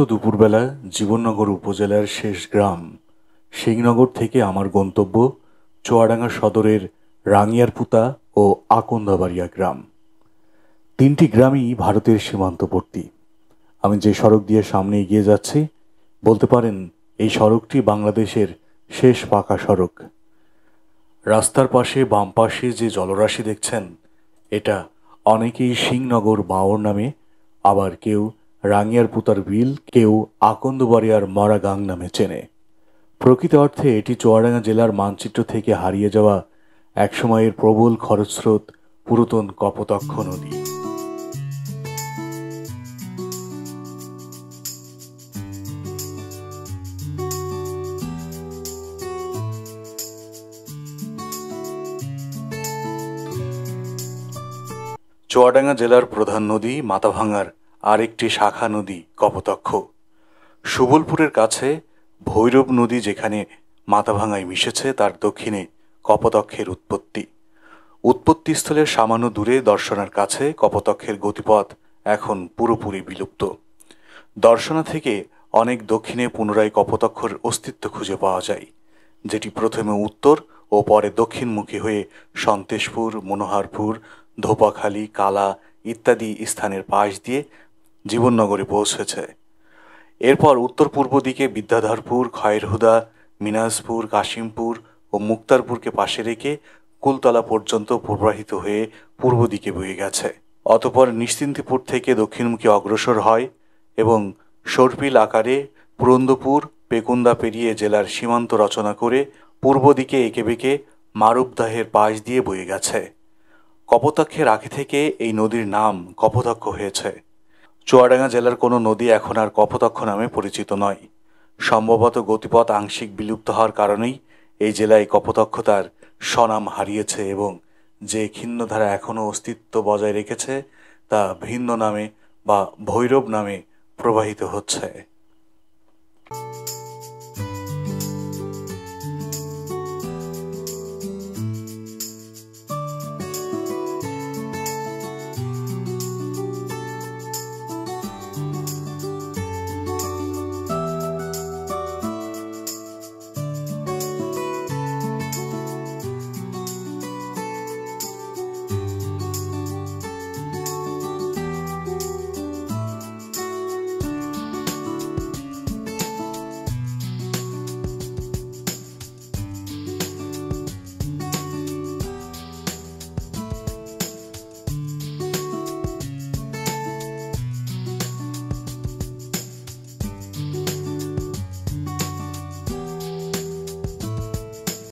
দুপুরবেলা জীবননগর উপজেলার শেষ গ্রাম সিংনগর থেকে আমার গন্তব্য চুয়াডাঙ্গা সদরের রাঙ্গিয়ারপুতা ও আকন্দাবাড়িয়া গ্রাম। তিনটি গ্রামই ভারতের সীমান্তবর্তী। আমি যে সড়ক দিয়ে সামনে এগিয়ে যাচ্ছি, বলতে পারেন এই সড়কটি বাংলাদেশের শেষ পাকা সড়ক। রাস্তার পাশে বাম পাশে যে জলরাশি দেখছেন, এটা অনেকেই সিংনগর বাওর নামে, আবার কেউ রাঙ্গিয়ারপুতার বিল, কেউ আকন্দবাড়িয়ার মরাগাং নামে চেনে। প্রকৃত অর্থে এটি চুয়াডাঙ্গা জেলার মানচিত্র থেকে হারিয়ে যাওয়া একসময়ের প্রবল খরস্রোত পুরাতন কপোতক্ষ নদী। চুয়াডাঙ্গা জেলার প্রধান নদী মাথাভাঙার আরেকটি শাখা নদী কপোতক্ষ। সুবলপুরের কাছে ভৈরব নদী যেখানে মাথাভাঙায় মিশেছে, তার দক্ষিণে কপোতক্ষের উৎপত্তিস্থলের সামান্য দূরে দর্শনার কাছে কপোতক্ষের গতিপথ এখন পুরোপুরি বিলুপ্ত। দর্শনা থেকে অনেক দক্ষিণে পুনরায় কপোতক্ষের অস্তিত্ব খুঁজে পাওয়া যায়, যেটি প্রথমে উত্তর ও পরে দক্ষিণমুখী হয়ে সন্তেশপুর, মনোহারপুর, ধোপাখালী, কালা ইত্যাদি স্থানের পাশ দিয়ে জীবননগরে পৌঁছেছে। এরপর উত্তর পূর্ব দিকে বিদ্যাধরপুর, খয়েরহুদা, মিনাজপুর, কাশিমপুর ও মুক্তারপুরকে পাশে রেখে কুলতলা পর্যন্ত প্রবাহিত হয়ে পূর্ব দিকে বয়ে গেছে। অতঃপর নিশ্চিন্তিপুর থেকে দক্ষিণমুখী অগ্রসর হয় এবং সর্পিল আকারে পুরন্দপুর, পেকুন্দা পেরিয়ে জেলার সীমান্ত রচনা করে পূর্ব দিকে এঁকে বেঁকে মারুবদাহের পাশ দিয়ে বয়ে গেছে। কপোতক্ষের আগে থেকে এই নদীর নাম কপোতক্ষ হয়েছে। চুয়াডাঙ্গা জেলার কোনো নদী এখন আর কপোতক্ষ নামে পরিচিত নয়। সম্ভবত গতিপথ আংশিক বিলুপ্ত হওয়ার কারণেই এই জেলায় কপোতক্ষ তার স্বনাম হারিয়েছে এবং যে ক্ষীণধারা এখনও অস্তিত্ব বজায় রেখেছে তা ভিন্ন নামে বা ভৈরব নামে প্রবাহিত হচ্ছে।